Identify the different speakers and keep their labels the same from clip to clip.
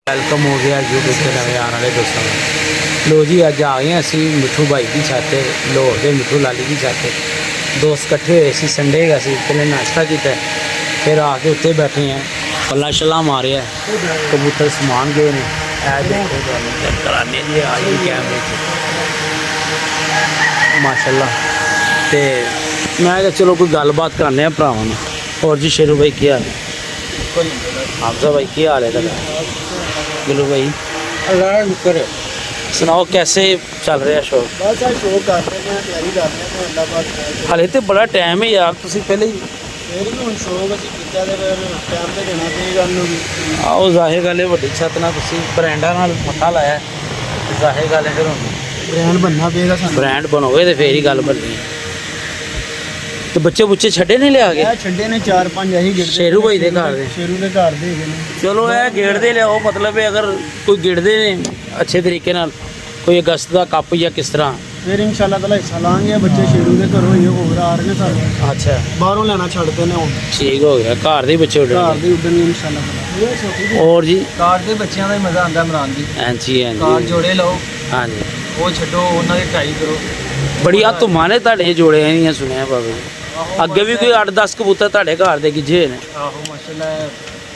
Speaker 1: Welcome हो गया YouTube के नवे आने वाले दोस्तों में। लो जी अज आ गए असी मिठू भाई की छत लाहौर के मिठू लाली की छत दोस्त कट्ठे हुए सी संडे का सी पहले नाश्ता किया फिर आके उत्ते बैठे हैं पला शला मारे कबूतर समान गए ने देखो चेक कराने जी आई कैमरे माशाल्लाह ते मैं क्या चलो कोई गलबात करने भरावां नाल। और जी शेरू भाई क्या हाल है? हाफजा भाई क्या हाल है तेरा? गुलू भाई
Speaker 2: अल्लाह शुक्र है।
Speaker 1: सुनाओ कैसे चल रहा शो?
Speaker 2: बस आ शो कर रहे हैं, तैयारी कर रहे हैं अल्लाह पाक
Speaker 1: हाले तो बड़ा टाइम है यार, तुसी पहले ही
Speaker 2: फिर भी हुण शो ਅਸੀਂ ਕੀਤਾ ਤੇ ਫਿਰ ਟਾਈਮ ਤੇ ਦੇਣਾ ਪਏਗਾ ਉਹਨੂੰ ਵੀ।
Speaker 1: आओ जाहिर गल है ਵੱਡੀ ਛੱਤ ਨਾਲ ਤੁਸੀਂ ਬ੍ਰਾਂਡਾਂ ਨਾਲ ਮੱਥਾ ਲਾਇਆ जाहिर गल है फिर ਹੁਣ
Speaker 2: ਬ੍ਰਾਂਡ बनना ਪਏਗਾ ਸਾਨੂੰ।
Speaker 1: ਬ੍ਰਾਂਡ ਬਣੋਗੇ ਤੇ ਫੇਰ ਹੀ ਗੱਲ ਬਣਨੀ। ਤੇ ਬੱਚੇ ਬੁੱਚੇ ਛੱਡੇ ਨਹੀਂ ਲਿਆ ਕੇ?
Speaker 2: ਇਹ ਛੱਡੇ ਨੇ 4-5 ਇਹੀ ਗਿਰਦੇ
Speaker 1: ਸ਼ੇਰੂ ਭਾਈ ਦੇ ਘਰ ਦੇ।
Speaker 2: ਸ਼ੇਰੂ ਦੇ ਘਰ ਦੇ ਹੈਗੇ ਨੇ।
Speaker 1: ਚਲੋ ਇਹ ਗੇੜਦੇ ਲਿਆਓ, ਮਤਲਬ ਹੈ ਅਗਰ ਕੋਈ ਗਿੜਦੇ ਨੇ ਅੱਛੇ ਤਰੀਕੇ ਨਾਲ ਕੋਈ ਅਗਸਤ ਦਾ ਕੱਪ ਜਾਂ ਕਿਸ ਤਰ੍ਹਾਂ
Speaker 2: ਫਿਰ ਇਨਸ਼ਾਅੱਲਾ ਤਾਲਾ ਹਿੱਸਾ ਲਾਂਗੇ। ਬੱਚੇ ਸ਼ੇਰੂ ਦੇ ਘਰੋਂ ਹੀ ਹੋਰ ਆ ਰਹੇ ਨੇ ਸਾਰੇ,
Speaker 1: ਅੱਛਾ
Speaker 2: ਬਾਹਰੋਂ ਲੈਣਾ ਛੱਡਦੇ ਨੇ ਹੁਣ।
Speaker 1: ਠੀਕ ਹੋ ਗਿਆ, ਘਰ ਦੇ ਬੱਚੇ
Speaker 2: ਘਰ
Speaker 1: ਉੱਡਣਗੇ।
Speaker 2: ਦੇ ਉੱਡਣ ਇਨਸ਼ਾਅੱਲਾ ਤਾਲਾ।
Speaker 1: ਔਰ ਜੀ
Speaker 2: ਕਾਰ ਦੇ ਬੱਚਿਆਂ ਦਾ ਹੀ ਮਜ਼ਾ ਆਉਂਦਾ ਇਮਰਾਨ ਜੀ।
Speaker 1: ਹਾਂਜੀ
Speaker 2: ਕਾਰ
Speaker 1: ਹਾਂਜੀ
Speaker 2: ਜੋੜੇ ਲਓ,
Speaker 1: ਹਾਂਜੀ
Speaker 2: ਉਹ ਛੱਡੋ, ਉਹਨਾਂ ਦੀ ਟਰਾਈ ਕਰੋ।
Speaker 1: ਬੜੀਆਂ ਧੁੰਮਾਂ ਨੇ ਤੁਹਾਡੇ ਜੋੜੇ ਨਹੀਂ ਸੁਣਿਆ ਬਾਬੇ ਜੀ। ਅੱਗੇ ਵੀ ਕੋਈ 8-10 ਕਬੂਤਰ ਤੁਹਾਡੇ ਘਰ ਦੇ ਗਿੱਜੇ ਹੋਏ ਨੇ।
Speaker 2: ਆਹੋ ਮਾਸ਼ਾਅੱਲਾ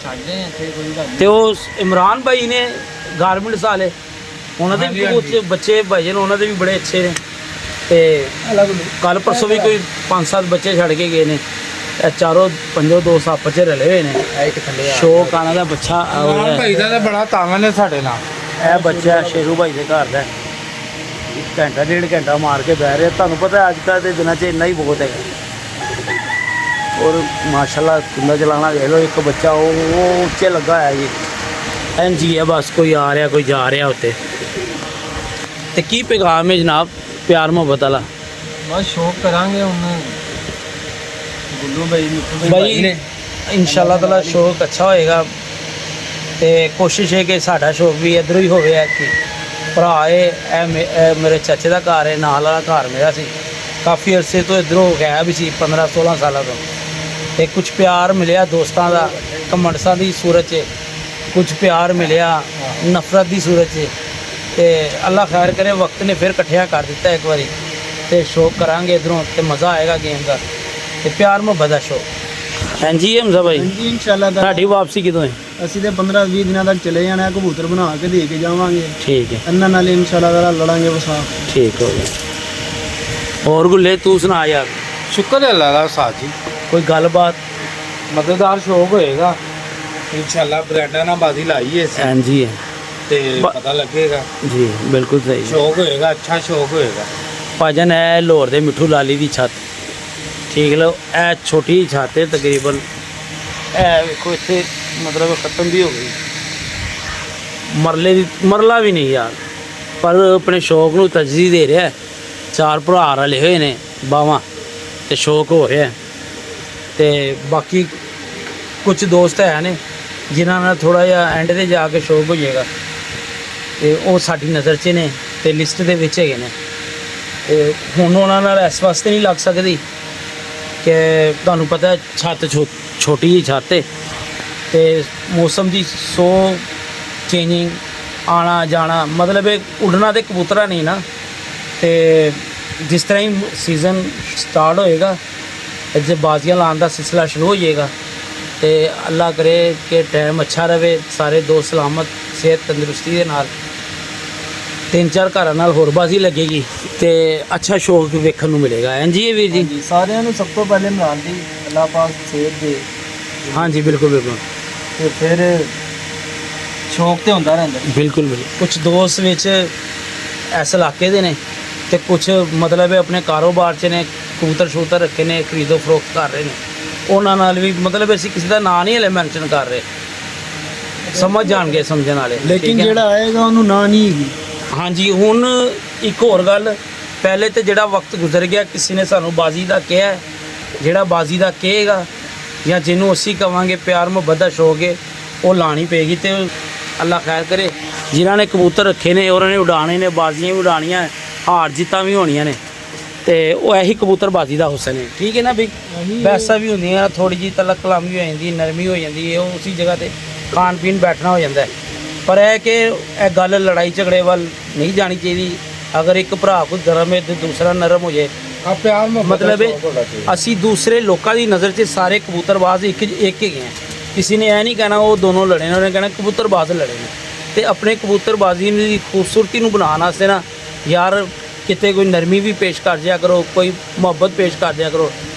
Speaker 2: ਛੱਡਦੇ ਇੱਥੇ ਕੋਈ ਗੱਲ
Speaker 1: ਤੇ ਉਹ ਇਮਰਾਨ ਭਾਈ ਨੇ ਗਾਰਮੈਂਟਸ ਵਾਲੇ ਉਹਨਾਂ ਦੇ ਵੀ ਕੁਝ ਬੱਚੇ ਭਾਈ ਨੇ, ਉਹਨਾਂ ਦੇ ਵੀ ਬੜੇ ਅੱਛੇ ਨੇ। ਤੇ ਕੱਲ ਪਰਸੋਂ ਵੀ ਕੋਈ 5-7 ਬੱਚੇ ਛੱਡ ਕੇ ਗਏ ਨੇ। ਇਹ ਚਾਰੋਂ ਪੰਜੋ ਦੋਸਤ ਆਪਸ 'ਚ ਰਲੇ ਹੋਏ ਨੇ।
Speaker 2: ਇੱਕ ਥੱਲੇ
Speaker 1: ਸ਼ੌਕ ਆਣਾ ਦਾ ਬੱਚਾ
Speaker 2: ਭਾਈ ਦਾ ਤਾਂ ਬੜਾ ਤਾਵਨ ਹੈ ਸਾਡੇ ਨਾਲ।
Speaker 1: ਇਹ ਬੱਚਾ ਸ਼ੇਰੂ ਭਾਈ ਦੇ ਘਰ ਦਾ ਇੱਕ ਘੰਟਾ ਡੇਢ ਘੰਟਾ ਮਾਰ ਕੇ ਬਹਿ ਰਿਹਾ। ਤੁਹਾਨੂੰ ਪਤਾ ਅੱਜ ਕੱਲ੍ਹ ਦੇ ਦਿਨਾਂ 'ਚ ਇੰਨਾ ਹੀ ਬਹੁਤ ਹੈਗਾ। ਔਰ ਮਾਸ਼ਾਅੱਲਾ ਕੁੰਡਾ ਚਲਾਣਾ ਦੇਖ ਲਓ, ਇੱਕ ਬੱਚਾ ਉਹ ਉੱਚੇ ਲੱਗਾ ਹੋਇਆ ਜੀ। ਇੰਝ ਹੀ ਹੈ ਬਸ, ਕੋਈ ਆ ਰਿਹਾ ਕੋਈ ਜਾ ਰਿਹਾ ਉੱਤੇ। ਤੇ ਕੀ ਪੈਗਾਮ ਹੈ ਜਨਾਬ ਪਿਆਰ ਮੁਹੱਬਤ ਵਾਲਾ?
Speaker 2: ਬਸ ਸ਼ੌਕ ਕਰਾਂਗੇ ਹੁਣ ਗੁੱਲੂ ਭਾਈ ਮਿੱਠੂ
Speaker 1: ਭਾਈ
Speaker 2: ਨੇ।
Speaker 1: ਇਨਸ਼ਾਅੱਲਾ ਤਾਲਾ ਸ਼ੌਕ ਅੱਛਾ ਹੋਏਗਾ ਤੇ ਕੋਸ਼ਿਸ਼ ਹੈ ਕਿ ਸਾਡਾ ਸ਼ੌਕ ਵੀ ਇੱਧਰੋਂ ਹੀ ਹੋਵੇ। ਕਿ ਭਰਾ ਇਹ ਮੇਰੇ ਚਾਚੇ ਦਾ ਘਰ ਹੈ, ਨਾਲ ਵਾਲਾ ਘਰ ਮੇਰਾ ਸੀ। ਕਾਫੀ ਅਰਸੇ ਤੋਂ ਇੱਧਰੋਂ ਗਾਇਬ ਸੀ, 15-16 ਸਾਲਾਂ ਤੋਂ। ਤੇ ਕੁਝ ਪਿਆਰ ਮਿਲਿਆ ਦੋਸਤਾਂ ਦਾ ਕਮੰਡਸਾਂ ਦੀ ਸੂਰਤ 'ਚ, ਕੁਝ ਪਿਆਰ ਮਿਲਿਆ ਨਫ਼ਰਤ ਦੀ ਸੂਰਤ 'ਚ। ਤੇ ਅੱਲਾ ਖੈਰ ਕਰੇ, ਵਕਤ ਨੇ ਫਿਰ ਇਕੱਠਿਆ ਕਰ ਦਿੱਤਾ ਇੱਕ ਵਾਰੀ। ਤੇ ਸ਼ੌਕ ਕਰਾਂਗੇ ਇੱਧਰੋਂ ਤੇ ਮਜ਼ਾ ਆਏਗਾ ਗੇਮ ਦਾ ਤੇ ਪਿਆਰ ਮੁਹੱਬਤ ਦਾ ਸ਼ੌਕ। ਹਾਂਜੀ ਹਮਜ਼ਾ ਭਾਈ,
Speaker 2: ਹਾਂਜੀ ਇਨਸ਼ਾਅੱਲਾ
Speaker 1: ਤੁਹਾਡੀ ਵਾਪਸੀ ਕਿਦੋਂ ਹੈ?
Speaker 2: ਅਸੀਂ ਤੇ 15-20 ਦਿਨਾਂ ਤੱਕ ਚਲੇ ਜਾਣਾ, ਕਬੂਤਰ ਬਣਾ ਕੇ ਦੇ ਕੇ ਜਾਵਾਂਗੇ।
Speaker 1: ਠੀਕ ਹੈ,
Speaker 2: ਇਹਨਾਂ ਨਾਲ ਇਨਸ਼ਾਅੱਲਾ ਤਾਲਾ ਲੜਾਂਗੇ ਵਸਾ।
Speaker 1: ਠੀਕ ਹੋ ਗਿਆ। ਹੋਰ ਗੁੱਲੇ ਤੂੰ ਸੁਣਾ ਯਾਰ,
Speaker 2: ਸ਼ੁਕਰ ਹੈ ਅੱਲਾ ਦਾ ਸਾਥ ਜੀ।
Speaker 1: ਕੋਈ ਗੱਲਬਾਤ?
Speaker 2: ਮਜ਼ੇਦਾਰ ਸ਼ੌਕ ਹੋਏਗਾ ਇਨਸ਼ਾਅੱਲਾ। ਬ੍ਰਾਂਡਾਂ ਨਾਲ ਬਾਜ਼ੀ ਲਾਈਏ
Speaker 1: ਹਾਂਜੀ ਹੈ
Speaker 2: ਤੇ ਪਤਾ ਲੱਗੇਗਾ।
Speaker 1: ਜੀ ਬਿਲਕੁਲ ਸਹੀ।
Speaker 2: ਸ਼ੌਕ ਹੋਏਗਾ, ਅੱਛਾ ਸ਼ੌਕ ਹੋਏਗਾ।
Speaker 1: ਭਾਜਨ ਇਹ ਲਾਹੌਰ ਦੇ ਮਿੱਠੂ ਲਾਲੀ ਦੀ ਛੱਤ, ਠੀਕ ਲਓ। ਇਹ ਛੋਟੀ ਛੱਤ ਹੈ ਤਕਰੀਬਨ, ਇਹ ਵੇਖੋ ਇੱਥੇ ਮਤਲਬ ਖਤਮ ਵੀ ਹੋ ਗਈ, ਮਰਲਾ ਵੀ ਨਹੀਂ ਯਾਰ, ਪਰ ਆਪਣੇ ਸ਼ੌਕ ਨੂੰ ਤਰਜੀਹ ਦੇ ਰਿਹਾ। 4 ਭਰਾ ਰਲੇ ਹੋਏ ਨੇ ਬਾਵਾਂ ਤੇ ਸ਼ੌਕ ਹੋ ਰਿਹਾ। ਤੇ ਬਾਕੀ ਕੁਝ ਦੋਸਤ ਹੈ ਨੇ ਜਿਨ੍ਹਾਂ ਨਾਲ ਥੋੜ੍ਹਾ ਜਿਹਾ ਐਂਡ 'ਤੇ ਜਾ ਕੇ ਸ਼ੌਕ ਹੋ ਜਾਏਗਾ, ਤੇ ਉਹ ਸਾਡੀ ਨਜ਼ਰ 'ਚ ਨੇ ਤੇ ਲਿਸਟ ਦੇ ਵਿੱਚ ਹੈਗੇ ਨੇ। ਤੇ ਹੁਣ ਉਹਨਾਂ ਨਾਲ ਇਸ ਵਾਸਤੇ ਨਹੀਂ ਲੱਗ ਸਕਦੀ ਕਿ ਤੁਹਾਨੂੰ ਪਤਾ ਛੱਤ ਛੋਟੀ ਜਿਹੀ ਛੱਤ ਹੈ ਤੇ ਮੌਸਮ ਦੀ ਚੇਂਜਿੰਗ ਆਣਾ ਜਾਣਾ, ਮਤਲਬ ਇਹ ਉੱਡਣਾ ਤੇ ਕਬੂਤਰਾਂ ਨਹੀਂ ਨਾ। ਤੇ ਜਿਸ ਤਰ੍ਹਾਂ ਹੀ ਸੀਜ਼ਨ ਸਟਾਰਟ ਹੋਏਗਾ ਇੱਥੇ ਬਾਜ਼ੀਆਂ ਲਾਉਣ ਦਾ ਸਿਲਸਿਲਾ ਸ਼ੁਰੂ ਹੋ ਜਾਏਗਾ। ਤੇ ਅੱਲਾ ਕਰੇ ਕਿ ਟਾਈਮ ਅੱਛਾ ਰਹੇ, ਸਾਰੇ ਦੋਸਤ ਸਲਾਮਤ ਸਿਹਤ ਤੰਦਰੁਸਤੀ ਦੇ ਨਾਲ 3-4 ਘਰਾਂ ਨਾਲ ਹੋਰ ਬਾਜ਼ੀ ਲੱਗੇਗੀ ਤੇ ਅੱਛਾ ਸ਼ੌਕ ਵੇਖਣ ਨੂੰ ਮਿਲੇਗਾ। ਹਾਂਜੀ ਵੀਰ ਜੀ,
Speaker 2: ਸਾਰਿਆਂ ਨੂੰ ਸਭ ਤੋਂ ਪਹਿਲੇ ਇਮਰਾਨ ਦੀ ਅੱਲਾਹ ਪਾਕ ਸਿਹਤ ਦੇ।
Speaker 1: ਹਾਂਜੀ ਬਿਲਕੁਲ ਬਿਲਕੁਲ,
Speaker 2: ਤੇ ਫਿਰ ਸ਼ੌਕ ਤੇ ਹੁੰਦਾ ਰਹਿੰਦਾ।
Speaker 1: ਬਿਲਕੁਲ ਬਿਲਕੁਲ। ਕੁਝ ਦੋਸਤ ਵਿੱਚ ਇਸ ਇਲਾਕੇ ਦੇ ਨੇ ਤੇ ਕੁਝ ਮਤਲਬ ਆਪਣੇ ਕਾਰੋਬਾਰ 'ਚ ਨੇ, ਕਬੂਤਰ ਸ਼ੂਤਰ ਰੱਖੇ ਨੇ, ਖਰੀਦੋ ਫਰੋਖਤ ਕਰ ਰਹੇ ਨੇ। ਉਹਨਾਂ ਨਾਲ ਵੀ ਮਤਲਬ ਅਸੀਂ ਕਿਸੇ ਦਾ ਨਾਂ ਨਹੀਂ ਹਲੇ ਮੈਂਸ਼ਨ ਕਰ ਰਹੇ, ਸਮਝ ਜਾਣਗੇ ਸਮਝਣ ਵਾਲੇ।
Speaker 2: ਲੇਕਿਨ ਜਿਹੜਾ ਆਏਗਾ ਉਹਨੂੰ ਨਾ ਨਹੀਂ ਹੈਗੀ।
Speaker 1: ਹਾਂਜੀ ਹੁਣ ਇੱਕ ਹੋਰ ਗੱਲ, ਪਹਿਲੇ ਤੇ ਜਿਹੜਾ ਵਕਤ ਗੁਜ਼ਰ ਗਿਆ, ਕਿਸੇ ਨੇ ਸਾਨੂੰ ਬਾਜ਼ੀ ਦਾ ਕਿਹਾ, ਜਿਹੜਾ ਬਾਜ਼ੀ ਦਾ ਕਹੇਗਾ ਜਾਂ ਜਿਹਨੂੰ ਅਸੀਂ ਕਵਾਂਗੇ ਪਿਆਰ ਮੁਹੱਬਤ ਦਾ ਸ਼ੌਕ ਹੈ, ਉਹ ਲਾਣੀ ਪਏਗੀ। ਤੇ ਅੱਲਾ ਖੈਰ ਕਰੇ ਜਿਨ੍ਹਾਂ ਨੇ ਕਬੂਤਰ ਰੱਖੇ ਨੇ ਉਹਨਾਂ ਨੇ ਉਡਾਣੇ ਨੇ, ਬਾਜ਼ੀਆਂ ਵੀ ਉਡਾਣੀਆਂ, ਹਾਰ ਜਿੱਤਾਂ ਵੀ ਹੋਣੀਆਂ ਨੇ। ਤੇ ਉਹ ਇਹੀ ਕਬੂਤਰਬਾਜ਼ੀ ਦਾ ਹੁਸਨ ਹੈ, ਠੀਕ ਹੈ ਨਾ ਬਈ। ਪੈਸਾ ਵੀ ਹੁੰਦੀਆਂ, ਥੋੜੀ ਜਿਹੀ ਤਲਕ ਕਲਾਮੀ ਹੋ ਜਾਂਦੀ, ਨਰਮੀ ਹੋ ਜਾਂਦੀ ਹੈ, ਉਹ ਉਸੇ ਜਗ੍ਹਾ ਤੇ ਖਾਣ ਪੀਣ ਬੈਠਣਾ ਹੋ ਜਾਂਦਾ ਹੈ। ਪਰ ਇਹ ਕਿ ਇਹ ਗੱਲ ਲੜਾਈ ਝਗੜੇ ਵੱਲ ਨਹੀਂ ਜਾਣੀ ਚਾਹੀਦੀ। ਅਗਰ ਇੱਕ ਭਰਾ ਕੋਈ ਗਰਮ ਹੈ ਤੇ ਦੂਸਰਾ ਨਰਮ ਹੋ ਜਾਏ,
Speaker 2: ਆ ਪਿਆਰ
Speaker 1: ਮਤਲਬ ਅਸੀਂ ਦੂਸਰੇ ਲੋਕਾਂ ਦੀ ਨਜ਼ਰ 'ਚ ਸਾਰੇ ਕਬੂਤਰਬਾਜ਼ ਇੱਕ ਹੈਗੇ ਆ। ਕਿਸੇ ਨੇ ਇਹ ਨਹੀਂ ਕਹਿਣਾ ਉਹ ਦੋਨੋਂ ਲੜੇ ਨੇ, ਉਹਨੇ ਕਹਿਣਾ ਕਬੂਤਰਬਾਜ਼ ਲੜੇ ਨੇ। ਤੇ ਆਪਣੇ ਕਬੂਤਰਬਾਜ਼ੀ ਦੀ ਖੂਬਸੂਰਤੀ ਨੂੰ ਬਣਾਉਣ ਵਾਸਤੇ ਨਾ ਯਾਰ ਕਿਤੇ ਕੋਈ ਨਰਮੀ ਵੀ ਪੇਸ਼ ਕਰ ਦਿਆ ਕਰੋ, ਕੋਈ ਮੁਹੱਬਤ ਪੇਸ਼ ਕਰ ਦਿਆ ਕਰੋ।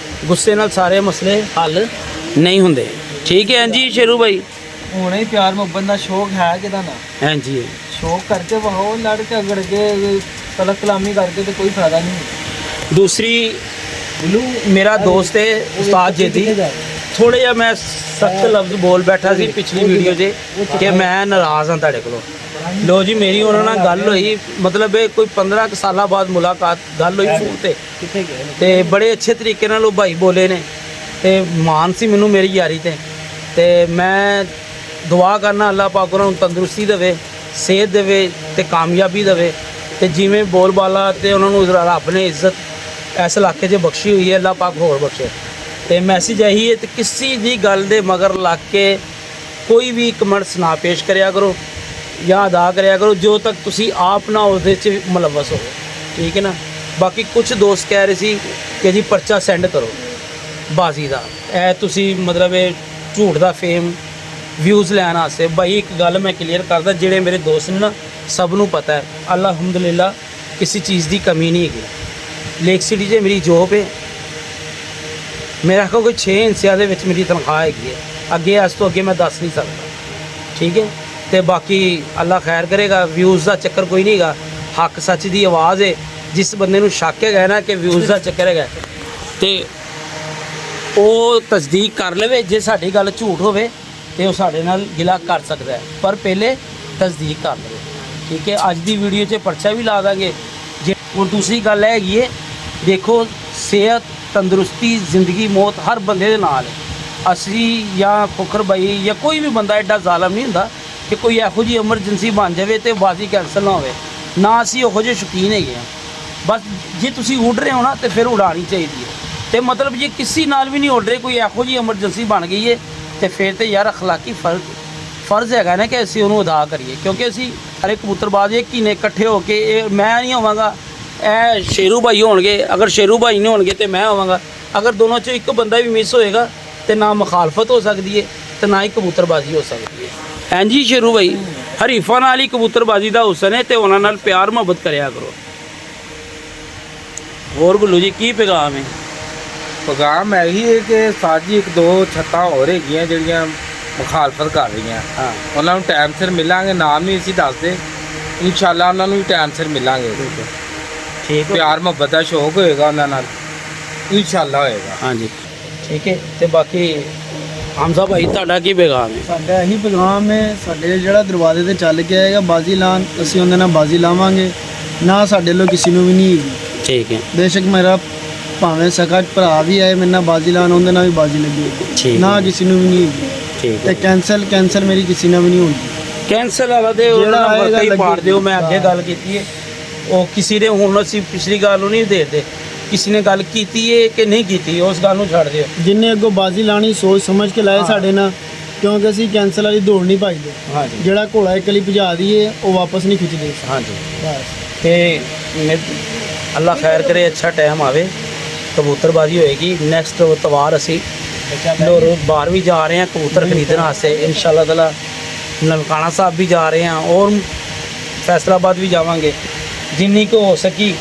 Speaker 1: ਗੁੱਸੇ ਨਾਲ ਸਾਰੇ ਮਸਲੇ ਹੱਲ ਨਹੀਂ ਹੁੰਦੇ। ਠੀਕ ਹੈ ਹਾਂਜੀ ਸ਼ੇਰੂ ਭਾਈ।
Speaker 2: ਹੋਣਾ ਹੀ ਪਿਆਰ ਮੁਹੱਬਤ ਦਾ ਸ਼ੌਕ ਹੈ ਕਿਦਾ ਨਾ,
Speaker 1: ਹਾਂਜੀ
Speaker 2: ਸ਼ੌਕ ਕਰਕੇ ਵਹਾਓ, ਲੜ ਕੇ ਅਗੜ ਕੇ ਤਲਕ ਕਲਾਮੀ ਕਰਕੇ ਤੇ ਕੋਈ ਫਾਇਦਾ ਨਹੀਂ।
Speaker 1: ਦੂਸਰੀ ਮੇਰਾ ਦੋਸਤ ਹੈ ਉਸਤਾਦ ਜੇਦੀ, ਥੋੜ੍ਹਾ ਜਿਹਾ ਮੈਂ ਸਖਤ ਲਫ਼ਜ਼ ਬੋਲ ਬੈਠਾ ਸੀ ਪਿਛਲੀ ਵੀਡੀਓ 'ਚ ਕਿ ਮੈਂ ਨਾਰਾਜ਼ ਹਾਂ ਤੁਹਾਡੇ ਕੋਲੋਂ। ਲੋ ਜੀ ਮੇਰੀ ਉਹਨਾਂ ਨਾਲ ਗੱਲ ਹੋਈ, ਮਤਲਬ ਇਹ ਕੋਈ 15 ਕੁ ਸਾਲਾਂ ਬਾਅਦ ਮੁਲਾਕਾਤ ਗੱਲ ਹੋਈ ਫੋਨ ਤੇ ਬੜੇ ਅੱਛੇ ਤਰੀਕੇ ਨਾਲ ਉਹ ਭਾਈ ਬੋਲੇ ਨੇ ਤੇ ਮਾਣ ਸੀ ਮੈਨੂੰ ਮੇਰੀ ਯਾਰੀ ਤੇ ਮੈਂ ਦੁਆ ਕਰਨਾ ਅੱਲਾਹ ਪਾਕ ਉਹਨਾਂ ਨੂੰ ਤੰਦਰੁਸਤੀ ਦੇਵੇ, ਸਿਹਤ ਦੇਵੇ ਤੇ ਕਾਮਯਾਬੀ ਦੇਵੇ। ਤੇ ਜਿਵੇਂ ਬੋਲ ਬਾਲਾ ਤੇ ਉਹਨਾਂ ਨੂੰ ਰੱਬ ਨੇ ਇੱਜ਼ਤ ਇਸ ਇਲਾਕੇ 'ਚ ਬਖਸ਼ੀ ਹੋਈ ਹੈ, ਅੱਲਾਹ ਪਾਕ ਹੋਰ ਬਖਸ਼ੇ। ਤੇ ਮੈਸੇਜ ਇਹੀ ਹੈ ਤੇ ਕਿਸੇ ਦੀ ਗੱਲ ਦੇ ਮਗਰ ਲੱਗ ਕੇ ਕੋਈ ਵੀ ਕਮੈਂਟਸ ਨਾ ਪੇਸ਼ ਕਰਿਆ ਕਰੋ ਜਾਂ ਅਦਾ ਕਰਿਆ ਕਰੋ ਜੋ ਤੱਕ ਤੁਸੀਂ ਆਪ ਨਾ ਉਹਦੇ 'ਚ ਮੁਲਵਸ ਹੋ। ਠੀਕ ਹੈ ਨਾ। ਬਾਕੀ ਕੁਝ ਦੋਸਤ ਕਹਿ ਰਹੇ ਸੀ ਕਿ ਜੀ ਪਰਚਾ ਸੈਂਡ ਕਰੋ ਬਾਜ਼ੀ ਦਾ, ਇਹ ਤੁਸੀਂ ਮਤਲਬ ਇਹ ਝੂਠ ਦਾ ਫੇਮ ਵਿਊਜ਼ ਲੈਣ ਵਾਸਤੇ। ਭਾਈ ਇੱਕ ਗੱਲ ਮੈਂ ਕਲੀਅਰ ਕਰਦਾ, ਜਿਹੜੇ ਮੇਰੇ ਦੋਸਤ ਨੇ ਨਾ ਸਭ ਨੂੰ ਪਤਾ ਹੈ ਅਲਹਮਦੁਲਿਲਾ ਕਿਸੇ ਚੀਜ਼ ਦੀ ਕਮੀ ਨਹੀਂ ਹੈਗੀ। ਲੇਕ ਸਿਟੀ 'ਚ ਮੇਰੀ ਜੋਬ ਹੈ, ਮੇਰਾ ਕੋਈ 6 ਹਿੱਸਿਆਂ ਦੇ ਵਿੱਚ ਮੇਰੀ ਤਨਖਾਹ ਹੈਗੀ ਹੈ। ਅੱਗੇ ਇਸ ਤੋਂ ਅੱਗੇ ਮੈਂ ਦੱਸ ਨਹੀਂ ਸਕਦਾ। ਠੀਕ ਹੈ। ਤੇ ਬਾਕੀ ਅੱਲਾ ਖੈਰ ਕਰੇਗਾ, ਵਿਊਜ਼ ਦਾ ਚੱਕਰ ਕੋਈ ਨਹੀਂ ਹੈਗਾ। ਹੱਕ ਸੱਚ ਦੀ ਆਵਾਜ਼ ਹੈ। ਜਿਸ ਬੰਦੇ ਨੂੰ ਸ਼ੱਕ ਹੈਗਾ ਨਾ ਕਿ ਵਿਊਜ਼ ਦਾ ਚੱਕਰ ਹੈਗਾ ਤੇ ਉਹ ਤਸਦੀਕ ਕਰ ਲਵੇ। ਜੇ ਸਾਡੀ ਗੱਲ ਝੂਠ ਹੋਵੇ ਤੇ ਉਹ ਸਾਡੇ ਨਾਲ ਗਿਲਾ ਕਰ ਸਕਦਾ ਹੈ, ਪਰ ਪਹਿਲੇ ਤਸਦੀਕ ਕਰ ਲਵੇ। ਠੀਕ ਹੈ। ਅੱਜ ਦੀ ਵੀਡੀਓ 'ਚ ਪਰਚਾ ਵੀ ਲਾ ਦਾਂਗੇ। ਜੇ ਹੁਣ ਦੂਸਰੀ ਗੱਲ ਹੈਗੀ ਹੈ, ਦੇਖੋ ਸਿਹਤ ਤੰਦਰੁਸਤੀ ਜ਼ਿੰਦਗੀ ਮੌਤ ਹਰ ਬੰਦੇ ਦੇ ਨਾਲ ਹੈ। ਅਸੀਂ ਜਾਂ ਫੁਕਰ ਬਾਈ ਜਾਂ ਕੋਈ ਵੀ ਬੰਦਾ ਐਡਾ ਜ਼ਾਲਮ ਨਹੀਂ ਹੁੰਦਾ ਕਿ ਕੋਈ ਇਹੋ ਜਿਹੀ ਐਮਰਜੈਂਸੀ ਬਣ ਜਾਵੇ ਤੇ ਬਾਜ਼ੀ ਕੈਂਸਲ ਨਾ ਹੋਵੇ। ਨਾ ਅਸੀਂ ਉਹੋ ਜਿਹੇ ਸ਼ੌਕੀਨ ਹੈਗੇ ਹਾਂ। ਬਸ ਜੇ ਤੁਸੀਂ ਉੱਡ ਰਹੇ ਹੋ ਨਾ ਤੇ ਫਿਰ ਉਡਾਉਣੀ ਚਾਹੀਦੀ ਹੈ। ਤੇ ਮਤਲਬ ਜੇ ਕਿਸੇ ਨਾਲ ਵੀ ਨਹੀਂ ਉੱਡ ਰਹੇ, ਕੋਈ ਇਹੋ ਜਿਹੀ ਐਮਰਜੈਂਸੀ ਬਣ ਗਈ ਹੈ ਤੇ ਫਿਰ ਤੇ ਯਾਰ ਅਖਲਾਕੀ ਫਰਜ਼ ਹੈਗਾ ਨਾ ਕਿ ਅਸੀਂ ਉਹਨੂੰ ਅਦਾ ਕਰੀਏ। ਕਿਉਂਕਿ ਅਸੀਂ ਸਾਰੇ ਕਬੂਤਰਬਾਜ਼ ਇੱਕ ਹੀ ਨੇ ਇਕੱਠੇ ਹੋ ਕੇ। ਇਹ ਮੈਂ ਨਹੀਂ ਹੋਵਾਂਗਾ, ਇਹ ਸ਼ੇਰੂ ਭਾਈ ਹੋਣਗੇ। ਅਗਰ ਸ਼ੇਰੂ ਭਾਈ ਨਹੀਂ ਹੋਣਗੇ ਤੇ ਮੈਂ ਹੋਵਾਂਗਾ। ਅਗਰ ਦੋਨੋਂ 'ਚੋਂ ਇੱਕ ਬੰਦਾ ਵੀ ਮਿਸ ਹੋਏਗਾ ਤੇ ਨਾ ਮੁਖਾਲਫਤ ਹੋ ਸਕਦੀ ਹੈ ਤੇ ਨਾ ਹੀ ਕਬੂਤਰਬਾਜ਼ੀ ਹੋ ਸਕਦੀ ਹੈ। ਹਾਂਜੀ ਸ਼ੇਰੂ ਭਾਈ, ਹਰੀਫਾਂ ਨਾਲ ਹੀ ਕਬੂਤਰਬਾਜ਼ੀ ਦਾ ਹੁਸਨ ਹੈ ਤੇ ਉਹਨਾਂ ਨਾਲ ਪਿਆਰ ਮੁਹੱਬਤ ਕਰਿਆ ਕਰੋ। ਹੋਰ ਗੁੱਲੂ ਜੀ ਕੀ ਪੈਗਾਮ ਹੈ?
Speaker 2: ਪੈਗਾਮ ਇਹੀ ਹੈ ਕਿ ਸਾਜੀ ਇੱਕ ਦੋ ਛੱਤਾਂ ਹੋਰ ਹੈਗੀਆਂ ਜਿਹੜੀਆਂ ਮੁਖਾਲਫਤ ਕਰ ਰਹੀਆਂ।
Speaker 1: ਹਾਂ,
Speaker 2: ਉਹਨਾਂ ਨੂੰ ਟਾਈਮ ਸਿਰ ਮਿਲਾਂਗੇ। ਨਾਮ ਨਹੀਂ ਅਸੀਂ ਦੱਸਦੇ, ਇਨਸ਼ਾਅੱਲਾ ਉਹਨਾਂ ਨੂੰ ਵੀ ਟਾਈਮ ਸਿਰ ਮਿਲਾਂਗੇ।
Speaker 1: ਠੀਕ ਹੈ।
Speaker 2: ਪਿਆਰ ਮੁਹੱਬਤ ਦਾ ਸ਼ੌਕ ਹੋਏਗਾ ਉਹਨਾਂ ਨਾਲ, ਇਨਸ਼ਾਅੱਲਾ ਹੋਏਗਾ।
Speaker 1: ਹਾਂਜੀ ਠੀਕ ਹੈ। ਤੇ ਬਾਕੀ ਹਮਜ਼ਾ ਭਾਈ ਤੁਹਾਡਾ ਕੀ ਪੈਗਾਮ ਹੈ?
Speaker 3: ਸਾਡਾ ਇਹੀ ਪੈਗਾਮ ਹੈ, ਸਾਡੇ ਜਿਹੜਾ ਦਰਵਾਜ਼ੇ ਤੇ ਚੱਲ ਕੇ ਆਏਗਾ ਬਾਜ਼ੀ ਲਾਉਣ, ਅਸੀਂ ਉਹਦੇ ਨਾਲ ਬਾਜ਼ੀ ਲਾਵਾਂਗੇ। ਨਾ ਸਾਡੇ ਲੋ ਕਿਸੇ ਨੂੰ ਵੀ ਨਹੀਂ ਹੈਗੀ।
Speaker 1: ਠੀਕ ਹੈ।
Speaker 3: ਬੇਸ਼ੱਕ ਮੇਰਾ ਭਾਵੇਂ ਸਕਾ ਭਰਾ ਵੀ ਆਏ ਮੇਰੇ ਨਾਲ ਬਾਜ਼ੀ ਲਾਉਣ, ਉਹਦੇ ਨਾਲ ਵੀ ਬਾਜ਼ੀ ਲੱਗੀ
Speaker 1: ਠੀਕ
Speaker 3: ਨਾ ਕਿਸੇ ਨੂੰ ਵੀ ਨਹੀਂ ਹੈਗੀ।
Speaker 1: ਠੀਕ
Speaker 3: ਤੇ
Speaker 1: ਹੈ।
Speaker 3: ਕੈਂਸਲ ਮੇਰੀ ਕਿਸੇ ਨਾਲ ਵੀ ਨਹੀਂ ਹੁੰਦੀ।
Speaker 1: ਕੈਂਸਲ ਵਾਲਾ ਤੇ
Speaker 3: ਜਿਹੜਾ
Speaker 1: ਉਹਨਾਂ
Speaker 3: ਆਏਗਾ
Speaker 1: ਵਰਕਾ ਹੀ ਪਾੜ
Speaker 3: ਲੱਗੀ।
Speaker 1: ਦਿਓ। ਮੈਂ ਅੱਗੇ ਗੱਲ ਕੀਤੀ ਹੈ, ਉਹ ਕਿਸੇ ਨੇ ਹੁਣ ਅਸੀਂ ਪਿਛਲੀ ਗੱਲ ਨੂੰ ਨਹੀਂ ਦੇਖਦੇ, ਕਿਸੇ ਨੇ ਗੱਲ ਕੀਤੀ ਹੈ ਕਿ ਨਹੀਂ ਕੀਤੀ, ਉਸ ਗੱਲ ਨੂੰ ਛੱਡ ਦਿਓ।
Speaker 3: ਜਿੰਨੇ ਅੱਗੋਂ ਬਾਜ਼ੀ ਲਾਣੀ ਸੋਚ ਸਮਝ ਕੇ ਲਾਏ ਸਾਡੇ ਨਾਲ, ਕਿਉਂਕਿ ਅਸੀਂ ਕੈਂਸਲ ਵਾਲੀ ਦੌੜ ਨਹੀਂ ਪਾਈਦੇ।
Speaker 1: ਹਾਂਜੀ
Speaker 3: ਜਿਹੜਾ ਘੋੜਾ ਇੱਕ ਲਈ ਭਜਾ ਦਈਏ ਉਹ ਵਾਪਸ ਨਹੀਂ ਖਿੱਚਦੇ।
Speaker 1: ਹਾਂਜੀ।
Speaker 3: ਬਸ
Speaker 1: ਤੇ ਅੱਲਾ ਖੈਰ ਕਰੇ, ਅੱਛਾ ਟਾਈਮ ਆਵੇ, ਕਬੂਤਰਬਾਜ਼ੀ ਹੋਏਗੀ। ਨੈਕਸਟ ਤਵਾਰ ਅਸੀਂ ਲੋਰ ਬਾਹਰ ਵੀ ਜਾ ਰਹੇ ਹਾਂ ਕਬੂਤਰ ਖਰੀਦਣ ਵਾਸਤੇ ਇਨਸ਼ਾਅੱਲਾ ਤਾਲਾ। ਨਨਕਾਣਾ ਸਾਹਿਬ ਵੀ ਜਾ ਰਹੇ ਹਾਂ ਔਰ ਫੈਸਲਾਬਾਦ ਵੀ ਜਾਵਾਂਗੇ। ਜਿੰਨੀ ਕੁ ਹੋ ਸਕੀ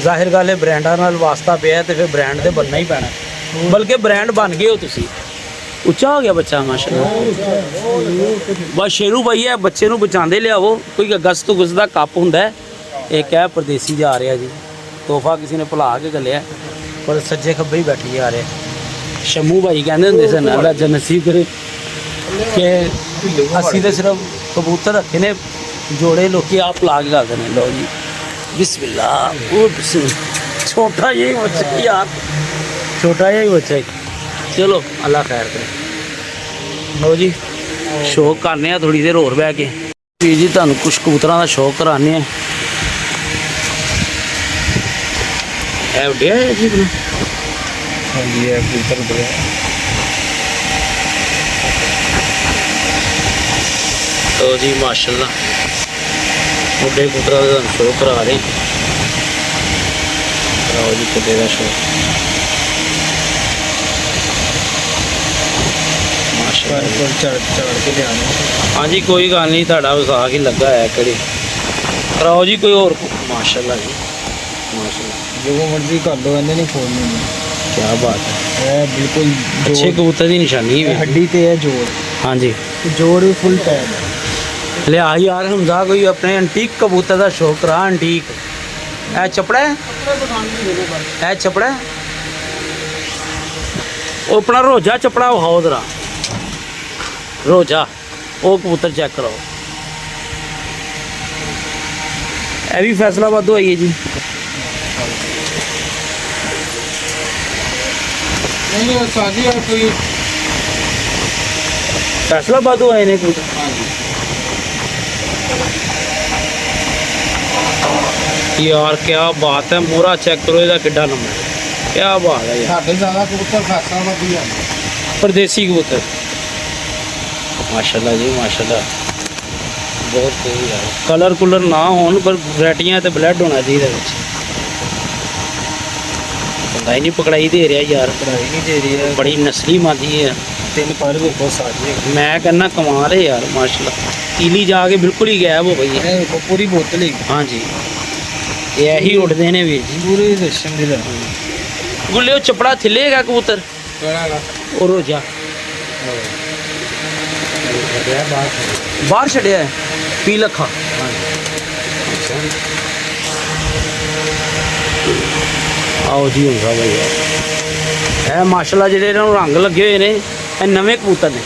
Speaker 1: ਜ਼ਾਹਿਰ ਗੱਲ ਹੈ ਬ੍ਰਾਂਡਾਂ ਨਾਲ ਵਾਸਤਾ ਪਿਆ ਤੇ ਫਿਰ ਬ੍ਰਾਂਡ ਤੇ ਬਣਨਾ ਹੀ ਪੈਣਾ, ਬਲਕਿ ਬ੍ਰਾਂਡ ਬਣ ਗਏ ਹੋ ਤੁਸੀਂ। ਉੱਚਾ ਹੋ ਗਿਆ ਬੱਚਾ ਮਾਸ਼ਾਅੱਲਾ। ਬਸ ਸ਼ੇਰੂ ਭਾਈ ਹੈ, ਬੱਚੇ ਨੂੰ ਬਚਾਉਂਦੇ ਲਿਆਵੋ। ਕੋਈ ਅਗਸਤ ਤੋਂ ਗੁਜ਼ਦਾ ਕੱਪ ਹੁੰਦਾ ਹੈ, ਇਹ ਕਹਿ ਪਰਦੇਸੀ ਜਾ ਰਿਹਾ ਜੀ, ਤੋਹਫਾ ਕਿਸੇ ਨੇ ਭੁਲਾ ਕੇ ਘੱਲਿਆ, ਪਰ ਸੱਜੇ ਖੱਬੇ ਹੀ ਬੈਠੀ ਜਾ ਰਿਹਾ। ਸ਼ੰਮੂ ਭਾਈ ਕਹਿੰਦੇ ਹੁੰਦੇ ਸਨ ਅੱਲਾ ਜਨਸੀਬ ਕਰੇ ਕਿ ਅਸੀਂ ਤਾਂ ਸਿਰਫ ਕਬੂਤਰ ਰੱਖੇ ਨੇ, ਜੋੜੇ ਲੋਕੀ ਆਪ ਲਾ ਕੇ ਕਰਦੇ ਨੇ। ਲਓ ਜੀ ਬਿਸਮਿल्ला। ਉਹ ਛੋਟਾ ਜਿਹਾ ਬੱਚਾ ਯਾਰ, ਛੋਟਾ ਜਿਹਾ ਬੱਚਾ। ਚਲੋ ਅੱਲਾ ਖੈਰ ਕਰੇ। ਲਓ ਜੀ ਸ਼ੌਕ ਕਰਨੇ ਆ ਥੋੜੀ ਦੇਰ ਹੋਰ ਬਹਿ ਕੇ। ਵੀਰ ਜੀ ਤੁਹਾਨੂੰ ਕੁਛ ਕਬੂਤਰਾਂ ਦਾ ਸ਼ੌਕ ਕਰਾਉਂਦੇ ਆ। ਇਹ ਉੱਡਿਆ ਹੈ ਜੀ ਬਣਾ।
Speaker 2: ਹਾਂਜੀ ਇਹ ਕਬੂਤਰ ਬੜਾ
Speaker 1: तो जी माशाल्लाह मुंडे कबूतरा का शो करा रहे कराओ जी कुत्ते का शो माशाल्लाह
Speaker 2: चढ़ के लिया
Speaker 1: हाँ जी कोई गल नहीं ਤੁਹਾਡਾ ਵਿਸਾਖ ही लगा है कड़ी कराओ जी कोई और माशाल्लाह जी माशाल्लाह
Speaker 2: जो मर्जी कर लो इन्हें नहीं खोलनी
Speaker 1: क्या बात है
Speaker 2: है बिल्कुल
Speaker 1: अच्छे कबूतर की निशानी है
Speaker 2: हड्डी ते है जोड़
Speaker 1: हाँ जी
Speaker 3: ਜੋੜ ਵੀ ਫੁੱਲ ਟਾਈਮ
Speaker 1: लिया यार हमजा कोई अपने अंटीक कबूतर का शौक करा अंटीक है चपड़ा है चपड़ा वो अपना रोजा चपड़ा विखाओ जरा रोजा वो कबूतर चेक कराओ ये भी फैसलाबाद आई है जी
Speaker 2: नहीं साजी है कोई
Speaker 1: फैसलाबाद आए ने कबूतर यार क्या बात है मोरा चेक करो ਇਹਦਾ ਕਿੱਡਾ ਨੰਬਰ क्या बात है यार
Speaker 2: ਸਾਡੇ ਜ਼ਿਆਦਾ ਕਬੂਤਰ ਖਾਸਾ ਵਧੀਆ
Speaker 1: परदेसी कबूतर माशाल्लाह जी माशाल्लाह बहुत खूब यार कलर कुलर ना होन पर वैरायटियां ते ब्लड होना चाहिए विच बंदा ही नहीं पकड़ाई दे रहा यार
Speaker 2: पढ़ाई नहीं दे रही है
Speaker 1: बड़ी नस्ली मादी है
Speaker 2: तीन पर भी बहुत साजी है
Speaker 1: मैं कहना कमाल है यार माशाल्लाह पीली जाके बिल्कुल ही गायब हो गई है
Speaker 2: ये पूरी बोतल ही
Speaker 1: हाँ जी ये ही उड़ते ने वीर जी
Speaker 2: पूरी रेशम दी लगी
Speaker 1: गुल्ले वो चपड़ा थिलेगा कबूतर और हो जा बाहर छड़िया है पी लखा आओ जी होगा भाई है माशाल्लाह जेडे इन्हां नूं रंग लगे हुए ने ये नवे कबूतर ने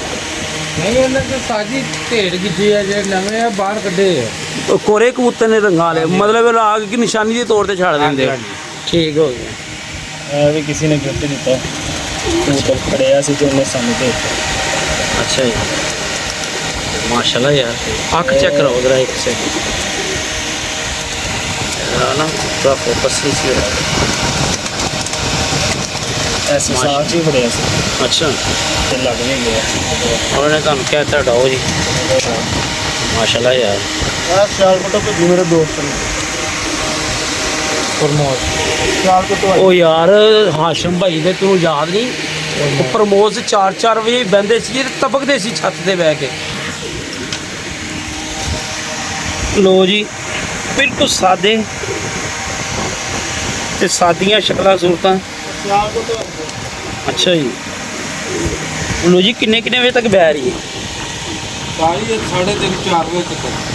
Speaker 2: नहीं इन्हें तो साजी ढेड़ गिजी है जो नवे है बाहर कड्ढे है
Speaker 1: ਉਹ ਕੋਰੇ ਕਬੂतर ਨੇ ਰੰਗਾਂ ਵਾਲੇ ਮਤਲਬ ਇਹ ਲਾਗ ਕੀ ਨਿਸ਼ਾਨੀ ਦੇ ਤੌਰ ਤੇ ਛੱਡ ਦਿੰਦੇ ਹੋ ਠੀਕ ਹੋ ਗਿਆ
Speaker 3: ਇਹ ਵੀ ਕਿਸੇ ਨੇ ਗਿਫਟ ਦਿੱਤਾ ਕਬੂਤਰ ਖੜਿਆ ਸੀ ਤੇ ਉਹਨੇ ਸਾਨੂੰ ਦੇ ਦਿੱਤਾ
Speaker 1: अच्छा जी माशाल्लाह यार आँख चेक करो जरा एक सेकंड ना थोड़ा फोकस नहीं
Speaker 3: ਐਸੀ ਸਾਹ ਹੀ ਖੜਿਆ ਸੀ
Speaker 1: अच्छा
Speaker 3: ਤੇ ਲੱਗ ਵੀ ਗਿਆ
Speaker 1: उन्होंने ਤੁਹਾਨੂੰ ਕਿਹਾ था डाओ जी माशाल्लाह यार
Speaker 3: ਆ ਸਿਆਲ ਕੋਟੋ ਭੇਜੀ ਮੇਰੇ ਦੋਸਤ ਨੇ
Speaker 2: फरमोश
Speaker 3: ਸਿਆਲ ਕੋਟੋ
Speaker 1: ਉਹ ਯਾਰ ਹਾਸ਼ਮ ਭਾਈ ਦੇ ਤੈਨੂੰ ਯਾਦ ਨਹੀਂ ਉਹ ਪ੍ਰਮੋਦ 4-4 ਵਜੇ ਬਹਿੰਦੇ ਸੀ ਤੇ ਤਪਕਦੇ ਸੀ ਛੱਤ ਤੇ ਬਹਿ ਕੇ ਲੋ ਜੀ ਬਿਲਕੁਲ ਸਾਦੇ ਤੇ ਸਾਦੀਆਂ ਸ਼ਕਲਾਂ ਸੂਰਤਾਂ
Speaker 3: ਸਿਆਲ ਕੋਟੋ
Speaker 1: ਅੱਛਾ ਜੀ ਲੋ ਜੀ ਕਿੰਨੇ ਵਜੇ ਤੱਕ ਬਹਿ ਰਹੀ ਹੈ
Speaker 2: सारी 3:30 4 बजे तक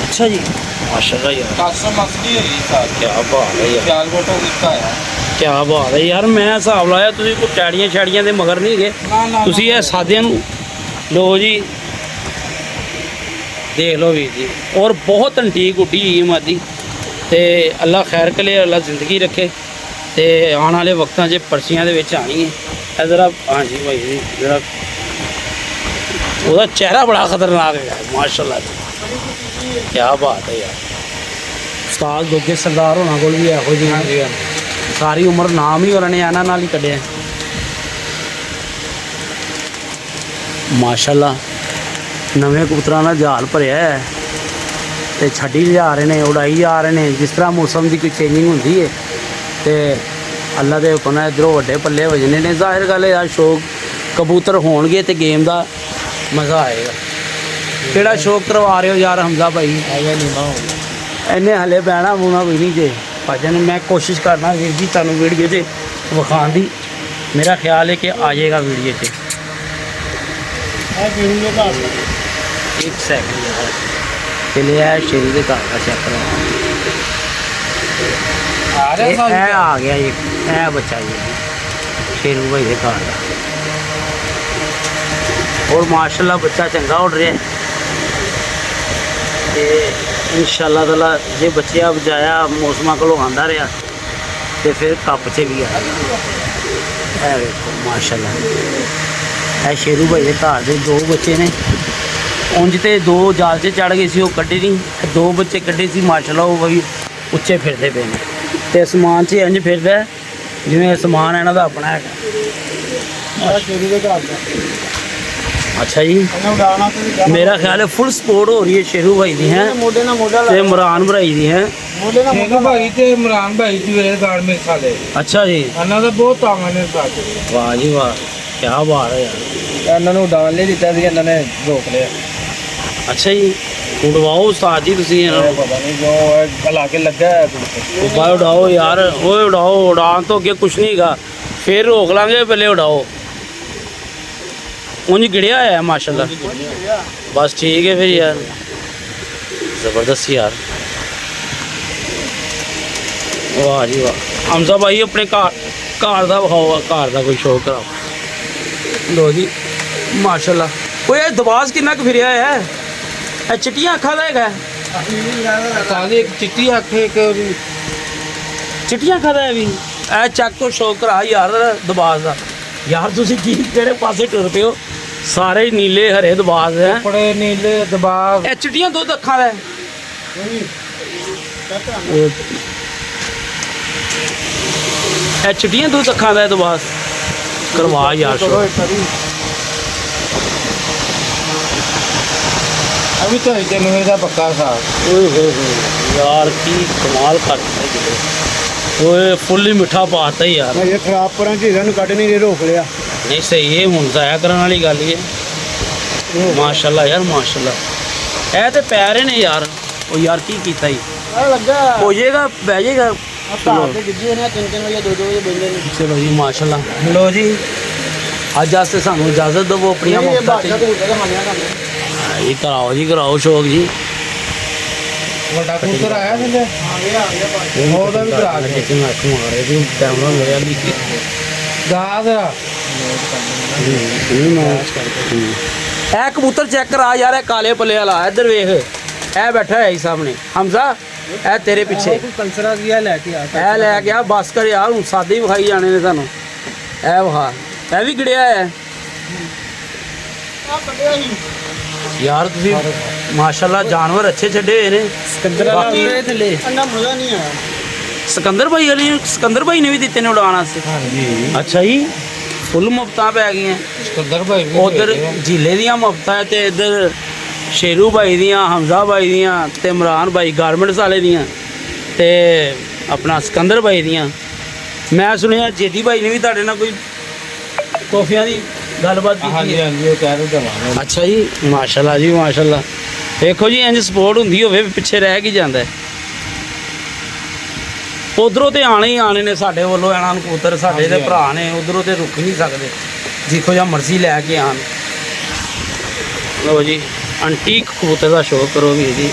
Speaker 1: अच्छा जी माशाल्लाह यार
Speaker 2: कासम असली है साथ
Speaker 1: क्या बात है यार
Speaker 2: चाल गोटो कितना है
Speaker 1: क्या बात है यार मैं ਹਿਸਾਬ ਲਾਇਆ ਤੁਸੀਂ ਕੋਈ ਟੈੜੀਆਂ ਛੜੀਆਂ ਦੇ ਮਗਰ ਨਹੀਂ ਗਏ
Speaker 2: ਨਾ ਨਾ
Speaker 1: ਤੁਸੀਂ ਇਹ ਸਾਦਿਆਂ ਨੂੰ ਲੋ ਜੀ ਦੇਖ ਲਓ ਵੀਰ ਜੀ ਔਰ ਬਹੁਤ ਅੰਟੀਕ ਉੱਡੀ ਹੋਈ ਮਾਦੀ ਤੇ ਅੱਲਾ ਖੈਰ ਕਰੇ ਅੱਲਾ ਜ਼ਿੰਦਗੀ ਰੱਖੇ ਤੇ ਆਉਣ ਵਾਲੇ ਵਕਤਾਂ 'ਚ ਪਰਚੀਆਂ ਦੇ ਵਿੱਚ ਆਣੀ ਹੈ ਇਹ ਜ਼ਰਾ ਹਾਂਜੀ ਭਾਈ ਜੀ ਜ਼ਰਾ ਉਹਦਾ ਚਿਹਰਾ ਬੜਾ ਖਤਰਨਾਕ ਹੈ ਮਾਸ਼ਾਅੱਲਾ ਕੀ ਬਾਤ ਹੈ ਯਾਰ ਉਸਤਾਦ ਦੋਗੇ ਸਰਦਾਰ ਹੋਣਾ ਕੋਲ ਵੀ ਇਹੋ ਜਿਹੀ ਸਾਰੀ ਉਮਰ ਨਾਮ ਹੀ ਉਹਨਾਂ ਨੇ ਇਹਨਾਂ ਨਾਲ ਹੀ ਕੱਢਿਆ ਮਾਸ਼ਾਅੱਲਾ ਨਵੇਂ ਕਬੂਤਰਾਂ ਦਾ ਜਾਲ ਭਰਿਆ ਹੈ ਤੇ ਛੱਡੀ ਲਿਆ ਰਹੇ ਨੇ ਉਡਾਈ ਜਾ ਰਹੇ ਨੇ ਜਿਸ ਤਰ੍ਹਾਂ ਮੌਸਮ ਦੀ ਕੋਈ ਚੇਂਜਿੰਗ ਹੁੰਦੀ ਹੈ ਤੇ ਅੱਲਾ ਦੇ ਹੁਕਮ ਨਾਲ ਇੱਧਰੋਂ ਵੱਡੇ ਪੱਲੇ ਵਜਨੇ ਨੇ ਜ਼ਾਹਿਰ ਗੱਲ ਹੈ ਯਾਰ ਸ਼ੌਕ ਕਬੂਤਰ ਹੋਣਗੇ ਤੇ ਗੇਮ ਦਾ ਮਜ਼ਾ ਆਏਗਾ ਕਿਹੜਾ ਸ਼ੌਕ ਕਰਵਾ ਰਹੇ ਹੋ ਯਾਰ ਹਮਜ਼ਾ ਭਾਈ
Speaker 3: ਆਇਆ ਨਹੀਂ ਨਾ ਹੋ
Speaker 1: ਇੰਨੇ ਹਲੇ ਬਹਿਣਾ ਬੂਣਾ ਕੋਈ ਨਹੀਂ ਜੇ ਭਾਜਨ ਮੈਂ ਕੋਸ਼ਿਸ਼ ਕਰਨਾ ਵੀਰ ਜੀ ਤੁਹਾਨੂੰ ਵੀਡੀਓ 'ਚ ਵਿਖਾਉਣ ਦੀ ਮੇਰਾ ਖਿਆਲ ਹੈ ਕਿ ਆ ਜਾਏਗਾ ਵੀਡੀਓ 'ਚ
Speaker 3: ਆ ਵੀਡੀਓ ਦਾ
Speaker 1: ਇੱਕ ਸੈਕਿੰਡ ਯਾਰ ਚਲੇ ਆ ਸ਼ੇਰੀ ਦੇ ਘਰ ਦਾ ਚੈੱਕ ਕਰੋ
Speaker 2: आ रहा
Speaker 1: ਇਹ
Speaker 2: सारी
Speaker 1: ਆ ਗਿਆ ਜੀ ਇਹ ਬੱਚਾ ਜੀ ਸ਼ੇਰੂ ਭਾਈ ਦੇ ਘਰ ਦਾ ਔਰ ਮਾਸ਼ਾਅੱਲਾ ਬੱਚਾ ਚੰਗਾ ਉੱਡ ਰਿਹਾ ਤੇ ਇਨਸ਼ਾਅੱਲਾ ਤਾਲਾ ਜੇ ਬੱਚਿਆ ਬਜਾਇਆ ਮੌਸਮਾਂ ਕੋਲੋਂ ਆਂਦਾ ਰਿਹਾ ਤੇ ਫਿਰ ਕੱਪ 'ਚ ਵੀ ਆ ਇਹ ਵੇਖੋ ਮਾਸ਼ਾਅੱਲਾ ਇਹ ਸ਼ੇਰੂ ਭਾਈ ਦੇ ਘਰ ਦੇ ਦੋ ਬੱਚੇ ਨੇ ਉਂਝ ਤੇ ਦੋ ਜਾਲ 'ਚ ਚੜ ਗਏ ਸੀ ਉਹ ਕੱਢੇ ਨਹੀਂ ਦੋ ਬੱਚੇ ਕੱਢੇ ਸੀ ਮਾਸ਼ਾਅੱਲਾ ਉਹ ਵੀ ਉੱਚੇ ਫਿਰਦੇ ਪਏ ਨੇ ਤੇ ਅਸਮਾਨ 'ਚ ਇੰਝ ਫਿਰਦਾ ਹੈ ਜਿਵੇਂ ਅਸਮਾਨ ਇਹਨਾਂ ਦਾ ਆਪਣਾ ਹੈਗਾ
Speaker 3: ਆ ਸ਼ੇਰੀ ਦੇ ਘਰ ਦਾ
Speaker 1: ਅੱਛਾ ਜੀ,
Speaker 3: ਇਹਨੇ ਉਡਾਣਾ ਤੇ
Speaker 1: ਮੇਰਾ ਖਿਆਲ ਹੈ ਫੁੱਲ ਸਪੋਰਟ ਹੋ ਰਹੀ ਹੈ ਸ਼ੇਰੂ ਭਾਈ ਦੀ ਹੈ
Speaker 3: ਮੋਢੇ ਨਾਲ ਮੋਢਾ
Speaker 1: ਤੇ ਇਮਰਾਨ ਭਾਈ ਦੀ ਹੈ।
Speaker 3: ਮੋਢੇ ਨਾਲ
Speaker 2: ਸ਼ੇਰੂ ਭਾਈ ਤੇ ਇਮਰਾਨ ਭਾਈ ਦੀ ਵੇਲ ਗਾਰਮੈਂਟ ਵਾਲੇ
Speaker 1: ਅੱਛਾ ਜੀ,
Speaker 2: ਇਹਨਾਂ ਦਾ ਬਹੁਤ ਤਾਂਗ ਨੇ ਸਾਥ।
Speaker 1: ਵਾਹ ਜੀ ਵਾਹ, ਕੀ ਬਾਤ ਹੈ ਯਾਰ।
Speaker 3: ਇਹਨਾਂ ਨੂੰ ਉਡਾਣ ਲਈ ਦਿੱਤਾ ਸੀ, ਇਹਨਾਂ ਨੇ ਰੋਕ ਲਿਆ।
Speaker 1: ਅੱਛਾ ਜੀ, ਉਡਵਾਓ ਉਸਤਾਦ ਜੀ ਤੁਸੀਂ ਇਹਨਾਂ ਨੂੰ।
Speaker 3: ਪਤਾ ਨਹੀਂ ਜੋ ਲਾ ਕੇ ਲੱਗਾ ਹੈ
Speaker 1: ਉਪਾਅ ਉਡਾਓ ਯਾਰ, ਓਏ ਉਡਾਓ, ਉਡਾਣ ਤੋਂ ਅੱਗੇ ਕੁਛ ਨਹੀਂ ਹੈਗਾ, ਫਿਰ ਰੋਕ ਲਾਂਗੇ, ਪਹਿਲੇ ਉਡਾਓ। ਉਂਝ ਗਿੜਿਆ ਹੈ ਮਾਸ਼ਾਅੱਲਾ, ਬਸ ਠੀਕ ਹੈ ਫਿਰ ਯਾਰ, ਜ਼ਬਰਦस्त ਯਾਰ, ਵਾਹ ਜੀ ਵਾਹ। ਹਮਜ਼ਾ ਭਾਈ ਆਪਣੇ ਘਰ ਦਾ ਵਿਖਾਓ, ਘਰ ਦਾ ਕੋਈ ਸ਼ੌਕ ਕਰਾਓ। ਲੋ ਜੀ ਮਾਸ਼ਾਅੱਲਾ। ਓਏ ਇਹ ਦਬਾਜ਼ ਕਿੰਨਾ ਕੁ ਫਿਰਿਆ ਹੈ? ਇਹ ਚਿੱਟੀਆਂ ਅੱਖਾਂ ਦਾ ਹੈਗਾ,
Speaker 2: ਸਾਡੀ ਇੱਕ ਚਿੱਟੀ ਅੱਖ ਇੱਕ
Speaker 1: ਚਿੱਟੀਆਂ ਅੱਖਾਂ ਦਾ ਹੈ ਵੀ। ਇਹ ਚੱਕ ਤੋਂ ਸ਼ੌਕ ਕਰਾ ਯਾਰ ਦਬਾਜ਼ ਦਾ। ਯਾਰ ਤੁਸੀਂ ਕਿਹੜੇ ਪਾਸੇ ਟੁਰ ਪਏ ਹੋ? ਸਾਰੇ ਹੀ ਨੀਲੇ ਹਰੇ ਦਬਾਜ਼ ਹੈ।
Speaker 2: ਬੜੇ ਨੀਲੇ ਦਬਾਅ।
Speaker 1: ਇਹ ਚਿੱਟੀਆਂ ਦੁੱਧ ਅੱਖਾਂ ਦਾ ਹੈ। ਇਹ ਚਿੱਟੀਆਂ ਦੁੱਧ ਅੱਖਾਂ ਦਾ ਹੈ ਦਬਾਜ਼। ਕਰਵਾ ਯਾਰ ਸ਼ੌਕ।
Speaker 2: ਅਭੀ ਤਾਂ ਜਨਵਰੀ ਦਾ ਪੱਕਾ ਸਾਹ।
Speaker 1: ਓਏ ਹੋਏ ਹੋਏ ਯਾਰ, ਕੀ ਕਮਾਲ ਕਰਤਾ ਜੀ। ਓਏ ਫੁੱਲ ਹੀ ਮਿੱਠਾ ਪਾਤਾ ਯਾਰ।
Speaker 3: ਇਹ ਖਰਾਬ ਪਰਾਂ ਝੀਰਾਂ ਨੂੰ ਕੱਢ ਨਹੀਂ ਰਹੇ, ਰੋਕ ਲਿਆ।
Speaker 1: ਨਹੀਂ ਸਹੀ ਹੈ, ਹੁਣ ਜ਼ਾਇਆ ਕਰਨ ਵਾਲੀ ਗੱਲ ਹੀ ਹੈ। ਮਾਸ਼ਾਅੱਲਾ ਯਾਰ ਮਾਸ਼ਾਅੱਲਾ। ਇਹ ਤੇ ਪੈਰੇ ਨੇ ਯਾਰ। ਉਹ ਯਾਰ ਕੀ ਕੀਤਾ ਜੀ?
Speaker 3: ਆ ਲੱਗਾ
Speaker 1: ਹੋ ਜਾਏਗਾ, ਬਹਿ ਜਾਏਗਾ।
Speaker 3: ਘਰ ਦੇ ਗਿੱਜੇ ਨੇ 3-3 ਵਜੇ 2-2 ਵਜੇ ਬੰਦੇ ਨੇ।
Speaker 1: ਚਲੋ ਜੀ ਮਾਸ਼ਾਅੱਲਾ। ਲੋ ਜੀ ਅੱਜ ਵਾਸਤੇ ਸਾਨੂੰ ਇਜਾਜ਼ਤ ਦਿਓ ਆਪਣੀਆਂ
Speaker 3: ਇਹ
Speaker 1: ਮੁਹੱਬਤਾਂ
Speaker 3: ਬਾਦਸ਼ਾਹ
Speaker 1: ਤੇ।
Speaker 3: ਤੋਂ ਉੱਤੇ ਮੰਨਿਆ ਕੰਮ।
Speaker 1: ਜੀ ਕਰਾਓ ਜੀ, ਕਰਾਓ ਸ਼ੌਕ ਜੀ।
Speaker 2: ਵੱਡਾ ਕਬੂਤਰ ਆਇਆ ਥੱਲੇ।
Speaker 3: ਆ ਗਿਆ ਬਾਦਸ਼ਾਹ।
Speaker 2: ਉਹਦਾ ਵੀ ਭਰਾ ਕੇ
Speaker 1: ਕਿੰਨਾ ਅੱਖ ਮਾਰੇ ਜੀ, ਕੈਮਰਾ ਮੇਰਾ ਵੀ
Speaker 2: ਦਾਦ
Speaker 1: ਇਹ ਕਬੂਤਰ ਚੈੱਕ ਕਰਾ ਯਾਰ, ਇਹ ਕਾਲੇ ਪੱਲੇ ਵਾਲਾ। ਇੱਧਰ ਵੇਖ, ਇਹ ਬੈਠਾ ਹੈ ਜੀ ਸਾਹਮਣੇ ਹਮਜ਼ਾ, ਇਹ ਤੇਰੇ ਪਿੱਛੇ।
Speaker 3: ਕਲਸਰਾ ਗਿਆ ਲੈ ਕੇ ਆ।
Speaker 1: ਇਹ ਲੈ ਗਿਆ, ਬਸ ਕਰ ਯਾਰ, ਹੁਣ ਸਾਦੇ ਹੀ ਵਿਖਾਈ ਜਾਣੇ ਨੇ ਸਾਨੂੰ। ਇਹ ਵਿਖਾ, ਇਹ ਵੀ ਗਿੜਿਆ ਹੈ
Speaker 3: ਆ ਕੱਢਿਆ ਸੀ
Speaker 1: ਯਾਰ ਤੁਸੀਂ। ਮਾਸ਼ਾਅੱਲਾ ਜਾਨਵਰ ਅੱਛੇ ਛੱਡੇ ਹੋਏ ਨੇ।
Speaker 3: ਸਿਕੰਦਰ
Speaker 1: ਬਾਕੀ
Speaker 3: ਥੱਲੇ ਅੰਨਾ ਮਜ਼ਾ ਨਹੀਂ ਆਇਆ।
Speaker 1: ਸਿਕੰਦਰ ਭਾਈ ਵਾਲੀ, ਸਿਕੰਦਰ ਭਾਈ ਨੇ ਵੀ ਦਿੱਤੇ ਨੇ ਉਡਾਣ ਵਾਸਤੇ।
Speaker 2: ਹਾਂਜੀ
Speaker 1: ਅੱਛਾ ਜੀ, ਫੁੱਲ ਮੁਫਤਾਂ ਪੈ ਗਈਆਂ।
Speaker 2: ਸਿਕੰਦਰ ਭਾਈ ਵੀ
Speaker 1: ਉਧਰ ਜ਼ਿਲ੍ਹੇ ਦੀਆਂ ਮੁਫਤਾਂ ਹੈ ਤੇ ਇੱਧਰ ਸ਼ੇਰੂ ਭਾਈ ਦੀਆਂ, ਹਮਜ਼ਾ ਭਾਈ ਦੀਆਂ ਤੇ ਇਮਰਾਨ ਭਾਈ ਗਾਰਮੈਂਟਸ ਵਾਲੇ ਦੀਆਂ ਤੇ ਆਪਣਾ ਸਿਕੰਦਰ ਭਾਈ ਦੀਆਂ। ਮੈਂ ਸੁਣਿਆ ਜੇਦੀ ਭਾਈ ਨੇ ਵੀ ਤੁਹਾਡੇ ਨਾਲ ਕੋਈ ਤੋਹਫਿਆਂ ਦੀ ਗੱਲਬਾਤ ਕੀਤੀ
Speaker 2: ਹਾਂਜੀ
Speaker 1: ਹੈ।
Speaker 2: ਹਾਂਜੀ ਉਹ ਕਹਿ ਰਹੇ ਦਵਾਂਗੇ।
Speaker 1: ਅੱਛਾ ਜੀ, ਮਾਸ਼ਾਅੱਲਾ ਜੀ ਮਾਸ਼ਾਅੱਲਾ। ਵੇਖੋ ਜੀ, ਇੰਜ ਸਪੋਰਟ ਹੁੰਦੀ ਹੋਵੇ, ਪਿੱਛੇ ਰਹਿ ਕੀ ਜਾਂਦਾ। ਉਧਰੋਂ ਤੇ ਆਣੇ ਹੀ ਆਣੇ ਨੇ ਸਾਡੇ ਵੱਲੋਂ। ਇਹਨਾਂ ਨੂੰ ਕਬੂਤਰ ਸਾਡੇ ਦੇ ਭਰਾ ਨੇ, ਉਧਰੋਂ ਤੇ ਰੁਕ ਨਹੀਂ ਸਕਦੇ, ਜਿੱਥੋਂ ਜਾਂ ਮਰਜ਼ੀ ਲੈ ਕੇ ਆਣ। ਲੋ ਜੀ, ਐਂਟੀਕ ਕਬੂਤਰ ਦਾ ਸ਼ੌਕ ਕਰੋ ਵੀਰ ਜੀ।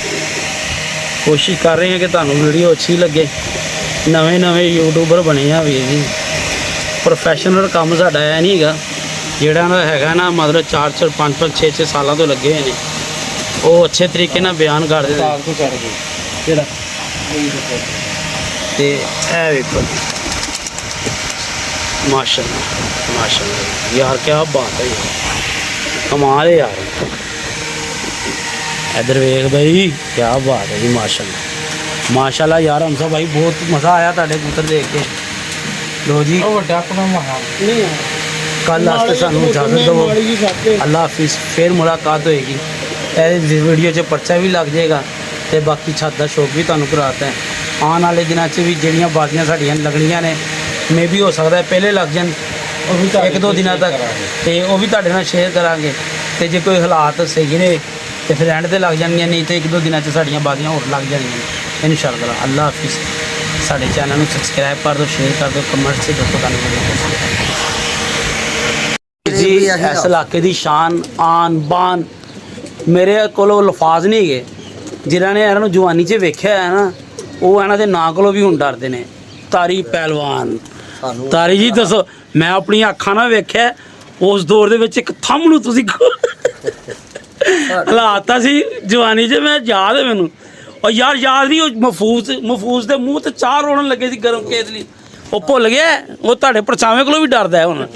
Speaker 1: ਕੋਸ਼ਿਸ਼ ਕਰ ਰਹੇ ਹਾਂ ਕਿ ਤੁਹਾਨੂੰ ਵੀਡੀਓ ਅੱਛੀ ਲੱਗੇ। ਨਵੇਂ ਯੂਟਿਊਬਰ ਬਣੇ ਆ ਵੀਰ ਜੀ। ਪ੍ਰੋਫੈਸ਼ਨਲ ਕੰਮ ਸਾਡਾ ਇਹ ਨਹੀਂ ਹੈਗਾ, ਜਿਹੜਾ ਨਾ ਹੈਗਾ ਨਾ ਮਤਲਬ 4-4 5-5 6-6 ਸਾਲਾਂ ਤੋਂ ਲੱਗੇ ਹੋਏ ਨੇ, ਉਹ ਅੱਛੇ ਤਰੀਕੇ ਨਾਲ ਬਿਆਨ ਕਰਦੇ ਨੇ।
Speaker 2: ਸਾਲ ਤੋਂ ਚੜ ਗਏ
Speaker 1: ਕਿਹੜਾ ਤੇ ਇਹ ਵੇਖੋ ਮਾਸ਼ਾਅੱਲਾ ਮਾਸ਼ਾਅੱਲਾ ਯਾਰ, ਕੀ ਬਾਤ ਹੈ ਯਾਰ, ਕਮਾਲ ਹੈ ਯਾਰ। इधर वेख भाई, क्या बात है जी, माशाल्लाह माशाल्लाह यार। हमसा भाई बहुत मज़ा आया ताड़े कबूतर देख के। लो जी,
Speaker 2: ਉਹ ਵੱਡਾ ਆਪਣਾ ਮਹਾ
Speaker 3: ਨਹੀਂ ਆ
Speaker 1: कल वास्ते सानू इजाजत दो। अल्लाह हाफिज़, फिर मुलाकात होएगी। ਇਹ ਵੀਡੀਓ 'ਚ ਪਰਚਾ ਵੀ ਲੱਗ ਜਾਏਗਾ ਤੇ ਬਾਕੀ ਛੱਤ ਦਾ ਸ਼ੌਕ ਵੀ ਤੁਹਾਨੂੰ ਕਰਾਤਾ ਹੈ। ਆਉਣ ਵਾਲੇ ਦਿਨਾਂ 'ਚ ਵੀ ਜਿਹੜੀਆਂ ਬਾਜ਼ੀਆਂ ਸਾਡੀਆਂ ਲੱਗਣੀਆਂ ਨੇ, ਮੇ ਵੀ ਹੋ ਸਕਦਾ ਹੈ ਪਹਿਲੇ ਲੱਗ ਜਾਣ,
Speaker 2: ਉਹ ਵੀ
Speaker 1: 1-2 ਦਿਨਾਂ ਤੱਕ, ਤੇ ਉਹ ਵੀ ਤੁਹਾਡੇ ਨਾਲ ਸ਼ੇਅਰ ਕਰਾਂਗੇ। ਤੇ ਜੇ ਕੋਈ ਹਾਲਾਤ ਸਹੀ ਨੇ ਤੇ ਫਿਰ ਐਂਡ ਤੇ ਲੱਗ ਜਾਣਗੀਆਂ, ਨਹੀਂ ਤੇ 1-2 ਦਿਨਾਂ 'ਚ ਸਾਡੀਆਂ ਬਾਜ਼ੀਆਂ ਹੋਰ ਲੱਗ ਜਾਣਗੀਆਂ ਇਨਸ਼ਾਅੱਲਾ। ਅੱਲਾਹ ਹਾਫਿਜ਼। ਸਾਡੇ ਚੈਨਲ ਨੂੰ ਸਬਸਕ੍ਰਾਈਬ ਕਰ ਦਿਓ, ਸ਼ੇਅਰ ਕਰ ਦਿਓ, ਕਮੈਂਟ 'ਚ ਦੱਸੋ ਤੁਹਾਨੂੰ ਜੀ। ਇਸ ਇਲਾਕੇ ਦੀ ਸ਼ਾਨ, ਆਨ ਬਾਨ, ਮੇਰੇ ਕੋਲੋਂ ਲਫ਼ਾਜ਼ ਨਹੀਂ ਹੈਗੇ। ਜਿਨ੍ਹਾਂ ਨੇ ਇਹਨਾਂ ਨੂੰ ਜਵਾਨੀ 'ਚ ਵੇਖਿਆ ਹੈ ਨਾ, ਉਹ ਇਹਨਾਂ ਦੇ ਨਾਂ ਕੋਲੋਂ ਵੀ ਹੁਣ ਡਰਦੇ ਨੇ। ਤਾਰੀ ਪਹਿਲਵਾਨ। ਤਾਰੀ ਜੀ ਦੱਸੋ, ਮੈਂ ਆਪਣੀਆਂ ਅੱਖਾਂ ਨਾਲ ਵੇਖਿਆ ਉਸ ਦੌਰ ਦੇ ਵਿੱਚ ਇੱਕ ਥੰਮ ਨੂੰ ਤੁਸੀਂ ਹਲਾਤਾ ਸੀ ਜਵਾਨੀ 'ਚ, ਮੈਂ ਯਾਦ ਹੈ ਮੈਨੂੰ। ਔਰ ਯਾਰ ਯਾਦ ਨਹੀਂ, ਉਹ ਮਹਫੂਜ਼ ਦੇ ਮੂੰਹ ਤੇ ਚਾਹ ਰੋਣ ਲੱਗੇ ਸੀ ਗਰਮ ਕੇਤਲੀ, ਉਹ ਭੁੱਲ ਗਿਆ। ਉਹ ਤੁਹਾਡੇ ਪਰਛਾਵੇਂ ਕੋਲੋਂ ਵੀ ਡਰਦਾ ਹੈ ਹੁਣ।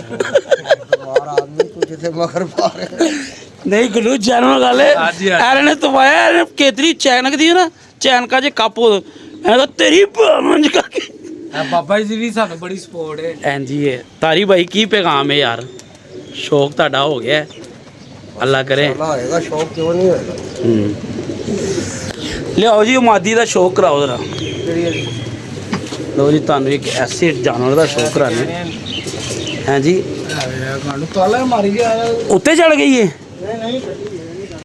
Speaker 1: ਨਹੀਂ ਗੁੱਲੂ, ਜੈਨੂਅਲ ਗੱਲ ਹੈ। ਐਰੇ ਨੇ ਤਵਾਇਆ, ਐਰੇ ਕੇਤਲੀ ਚੈਨਕ ਦੀ ਨਾ, ਚੈਨਕਾ ਜੇ ਕੱਪ ਮੈਂ ਤਾਂ ਤੇਰੀ ਮੰਜ ਕਰਕੇ।
Speaker 2: ਬਾਬਾ ਜੀ ਵੀ ਸਾਨੂੰ ਬੜੀ ਸਪੋਰਟ ਹੈ।
Speaker 1: ਐਂਜੀ ਹੈ। ਤਾਰੀ ਭਾਈ ਕੀ ਪੈਗਾਮ ਹੈ ਯਾਰ? ਸ਼ੌਕ ਤੁਹਾਡਾ ਹੋ ਗਿਆ, ਅੱਲਾ ਕਰੇ
Speaker 2: ਹੋਏਗਾ ਸ਼ੌਕ ਕਿਉਂ ਨਹੀਂ ਹੋਏਗਾ
Speaker 1: ਲਿਆਓ ਜੀ ਮਾਦੀ ਦਾ ਸ਼ੌਕ ਕਰਾਓ ਜਰਾ
Speaker 2: ਜਿਹੜੀ
Speaker 1: ਲਓ ਜੀ ਤੁਹਾਨੂੰ ਇੱਕ ਐਸੇ ਜਾਨਵਰ ਦਾ ਸ਼ੌਕ ਕਰਾਣੇ ਹੈ ਜੀ
Speaker 3: ਤਾਲਾ ਮਾਰੀ ਗਿਆ
Speaker 1: ਉੱਤੇ ਚੜ ਗਈ ਏ
Speaker 3: ਨਹੀਂ ਕੱਟੀ